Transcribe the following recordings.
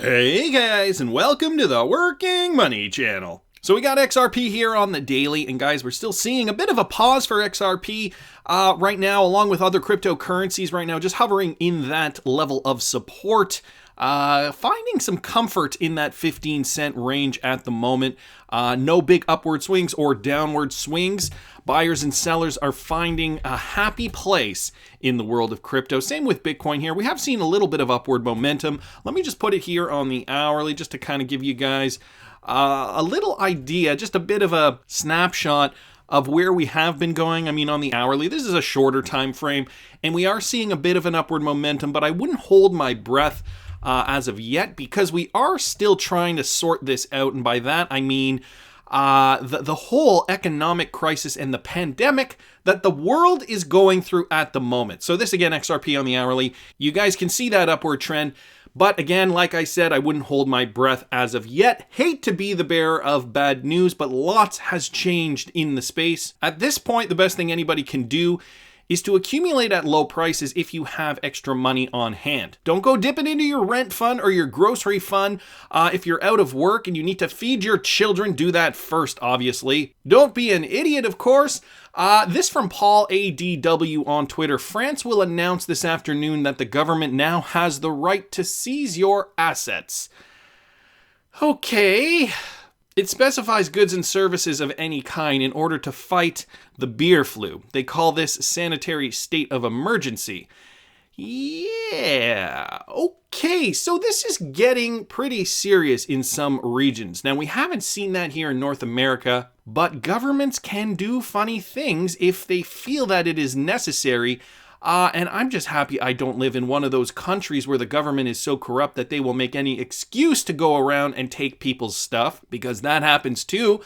Hey guys, and welcome to the Working Money channel. So we got XRP here on the daily, and guys, we're still seeing a bit of a pause for XRP right now, along with other cryptocurrencies right now, just hovering in that level of support. Finding some comfort in that 15-cent range at the moment. No big upward swings or downward swings. Buyers and sellers are finding a happy place in the world of crypto. Same with Bitcoin here. We have seen a little bit of upward momentum. Let me just put it here on the hourly just to kind of give you guys a little idea, just a bit of a snapshot of where we have been going. I mean, on the hourly, this is a shorter time frame, and we are seeing a bit of an upward momentum, but I wouldn't hold my breath as of yet, because we are still trying to sort this out. And by that, I mean the whole economic crisis and the pandemic that the world is going through at the moment. So this again, XRP on the hourly, you guys can see that upward trend. But again, like I said, I wouldn't hold my breath as of yet. Hate to be the bearer of bad news, but lots has changed in the space. At this point, the best thing anybody can do is to accumulate at low prices if you have extra money on hand. Don't go dipping into your rent fund or your grocery fund. If you're out of work and you need to feed your children, do that first, obviously. Don't be an idiot, of course. This from Paul ADW on Twitter. France will announce this afternoon that the government now has the right to seize your assets. Okay. It specifies goods and services of any kind in order to fight the beer flu. They call this sanitary state of emergency. Yeah, okay, so this is getting pretty serious in some regions. Now, we haven't seen that here in North America, but governments can do funny things if they feel that it is necessary. And I'm just happy I don't live in one of those countries where the government is so corrupt that they will make any excuse to go around and take people's stuff, because that happens too.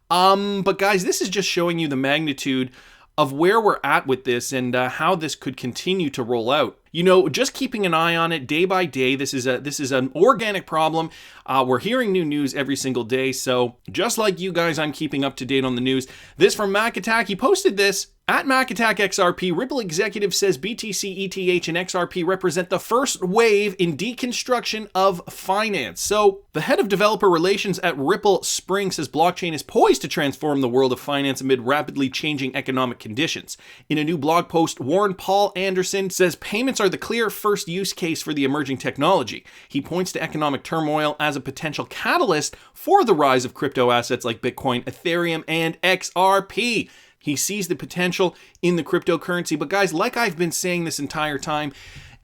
But guys, this is just showing you the magnitude of where we're at with this and how this could continue to roll out. You know, just keeping an eye on it day by day. This is an organic problem. We're hearing new news every single day. So just like you guys, I'm keeping up to date on the news. This from Mac Attack. He posted this. At Mac Attack XRP, Ripple executive says BTC ETH and XRP represent the first wave in deconstruction of finance. So the head of developer relations at Ripple Spring says blockchain is poised to transform the world of finance amid rapidly changing economic conditions. In a new blog post, Warren Paul Anderson says payments are the clear first use case for the emerging technology. He points to economic turmoil as a potential catalyst for the rise of crypto assets like Bitcoin, Ethereum, and XRP. He sees the potential in the cryptocurrency. But guys, like I've been saying this entire time,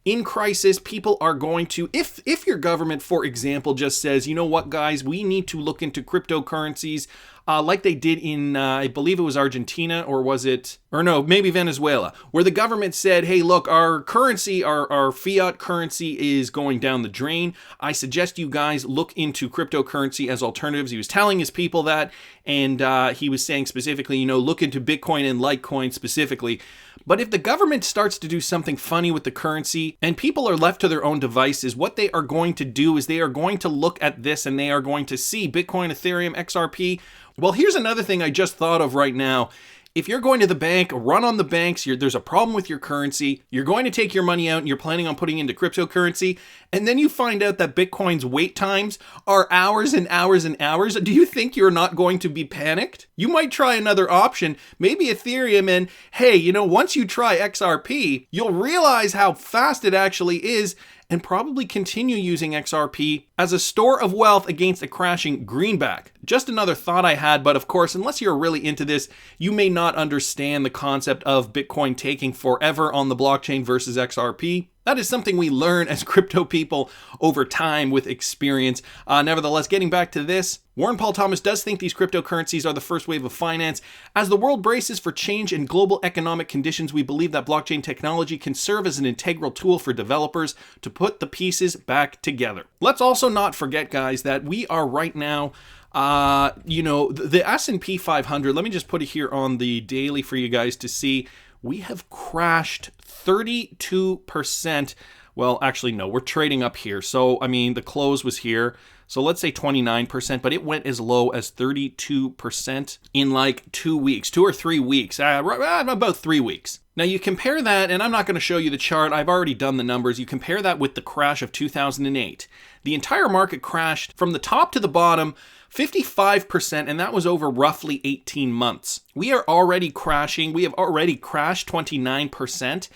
in crisis, people are going to, if your government, for example, just says, you know what, guys, we need to look into cryptocurrencies like they did in, I believe it was Argentina, or was it, or no, maybe Venezuela, where the government said, hey, look, our currency, our fiat currency is going down the drain. I suggest you guys look into cryptocurrency as alternatives. He was telling his people that, and he was saying specifically, you know, look into Bitcoin and Litecoin specifically. But if the government starts to do something funny with the currency and people are left to their own devices, what they are going to do is they are going to look at this and they are going to see Bitcoin, Ethereum, XRP. Well, here's another thing I just thought of right now. If you're going to the bank, run on the banks, there's a problem with your currency, you're going to take your money out and you're planning on putting into cryptocurrency, and then you find out that Bitcoin's wait times are hours and hours and hours, do you think you're not going to be panicked? You might try another option, maybe Ethereum, and hey, you know, once you try XRP, you'll realize how fast it actually is, and probably continue using XRP as a store of wealth against a crashing greenback. Just another thought I had, but of course, unless you're really into this, you may not understand the concept of Bitcoin taking forever on the blockchain versus XRP. That is something we learn as crypto people over time with experience. Nevertheless, getting back to this, Warren Paul Thomas does think these cryptocurrencies are the first wave of finance. As the world braces for change in global economic conditions, we believe that blockchain technology can serve as an integral tool for developers to put the pieces back together. Let's also not forget, guys, that we are right now, the S&P 500, let me just put it here on the daily for you guys to see. We have crashed 32%. Well, actually, no, we're trading up here. So, I mean, the close was here. So let's say 29%, but it went as low as 32% in like 2 weeks, 2 or 3 weeks, about 3 weeks. Now you compare that, and I'm not going to show you the chart, I've already done the numbers. You compare that with the crash of 2008. The entire market crashed from the top to the bottom 55%, and that was over roughly 18 months. We are already crashing. We have already crashed 29%.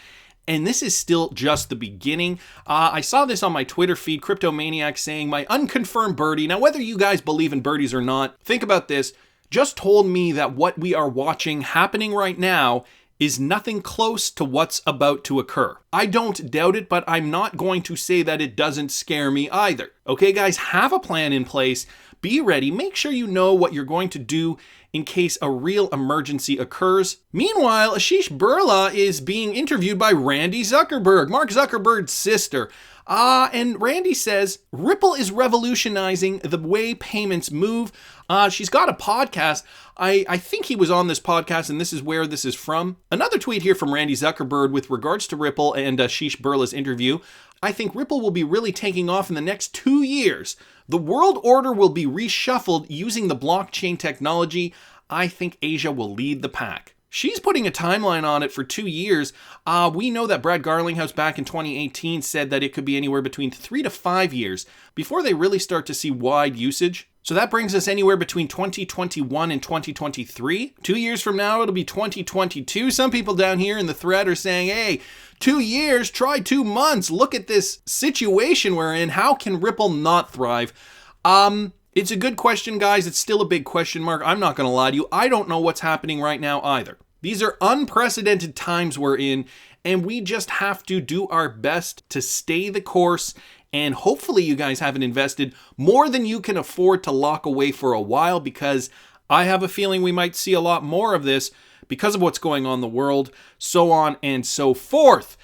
And this is still just the beginning. I saw this on my Twitter feed, Cryptomaniac saying, my unconfirmed birdie. Now, whether you guys believe in birdies or not, think about this. Just told me that what we are watching happening right now is nothing close to what's about to occur. I don't doubt it, but I'm not going to say that it doesn't scare me either. Okay, guys, have a plan in place. Be ready. Make sure you know what you're going to do in case a real emergency occurs. Meanwhile, Ashish Birla is being interviewed by Randy Zuckerberg, Mark Zuckerberg's sister. And Randy says, Ripple is revolutionizing the way payments move. She's got a podcast. I think he was on this podcast, and this is where this is from. Another tweet here from Randy Zuckerberg with regards to Ripple and Ashish Birla's interview. I think Ripple will be really taking off in the next 2 years. The world order will be reshuffled using the blockchain technology. I think Asia will lead the pack. She's putting a timeline on it for 2 years. We know that Brad Garlinghouse back in 2018 said that it could be anywhere between 3 to 5 years before they really start to see wide usage. So that brings us anywhere between 2021 and 2023. 2 years from now, it'll be 2022. Some people down here in the thread are saying, hey, 2 years, try 2 months. Look at this situation we're in. How can Ripple not thrive? It's a good question, guys. It's still a big question mark. I'm not going to lie to you. I don't know what's happening right now either. These are unprecedented times we're in, and we just have to do our best to stay the course. And hopefully you guys haven't invested more than you can afford to lock away for a while, because I have a feeling we might see a lot more of this because of what's going on in the world, so on and so forth.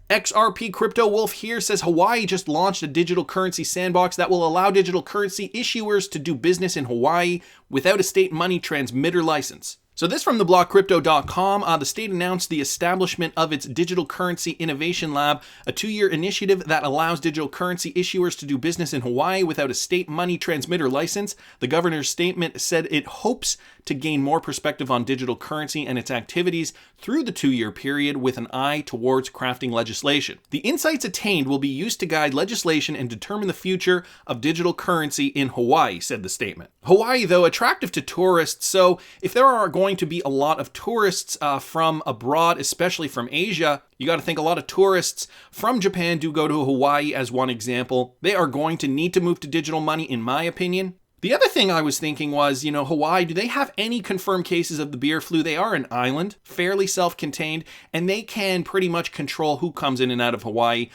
XRP Crypto Wolf here says Hawaii just launched a digital currency sandbox that will allow digital currency issuers to do business in Hawaii without a state money transmitter license. So this from theblockcrypto.com, the state announced the establishment of its Digital Currency Innovation Lab, a 2-year initiative that allows digital currency issuers to do business in Hawaii without a state money transmitter license. The governor's statement said it hopes to gain more perspective on digital currency and its activities through the 2-year period with an eye towards crafting legislation. The insights attained will be used to guide legislation and determine the future of digital currency in Hawaii, said the statement. Hawaii, though, attractive to tourists, so if there are going to be a lot of tourists from abroad, especially from Asia, you got to think a lot of tourists from Japan do go to Hawaii as one example. They are going to need to move to digital money, in my opinion. The other thing I was thinking was, Hawaii, do they have any confirmed cases of the beer flu? They are an island, fairly self-contained, and they can pretty much control who comes in and out of Hawaii.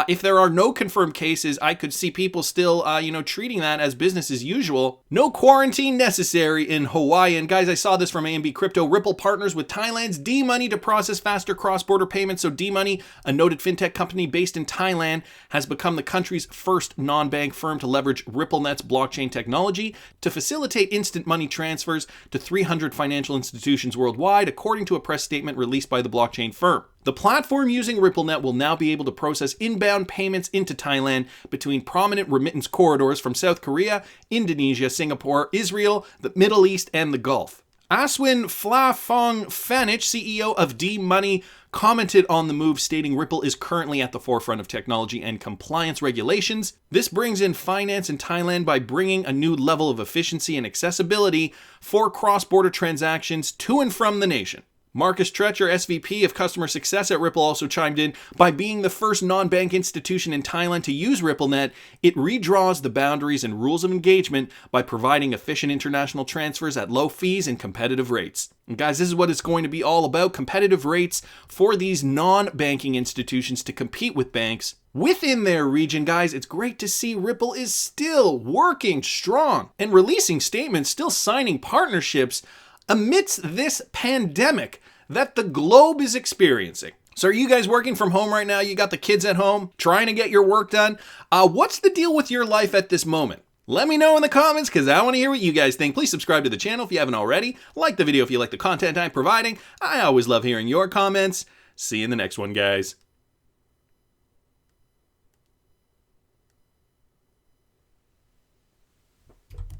If there are no confirmed cases, I could see people still, treating that as business as usual. No quarantine necessary in Hawaii. And guys, I saw this from AMB Crypto. Ripple partners with Thailand's DeeMoney to process faster cross-border payments. So DeeMoney, a noted fintech company based in Thailand, has become the country's first non-bank firm to leverage RippleNet's blockchain technology to facilitate instant money transfers to 300 financial institutions worldwide, according to a press statement released by the blockchain firm. The platform using RippleNet will now be able to process inbound payments into Thailand between prominent remittance corridors from South Korea, Indonesia, Singapore, Israel, the Middle East, and the Gulf. Aswin Flafong Fanich, CEO of DeeMoney, commented on the move, stating Ripple is currently at the forefront of technology and compliance regulations. This brings in finance in Thailand by bringing a new level of efficiency and accessibility for cross-border transactions to and from the nation. Marcus Treacher, SVP of Customer Success at Ripple, also chimed in, by being the first non-bank institution in Thailand to use RippleNet, it redraws the boundaries and rules of engagement by providing efficient international transfers at low fees and competitive rates. And guys, this is what it's going to be all about, competitive rates for these non-banking institutions to compete with banks within their region. Guys, it's great to see Ripple is still working strong and releasing statements, still signing partnerships amidst this pandemic that the globe is experiencing. So are you guys working from home right now? You got the kids at home trying to get your work done? What's the deal with your life at this moment? Let me know in the comments, because I want to hear what you guys think. Please subscribe to the channel if you haven't already. Like the video if you like the content I'm providing. I always love hearing your comments. See you in the next one, guys.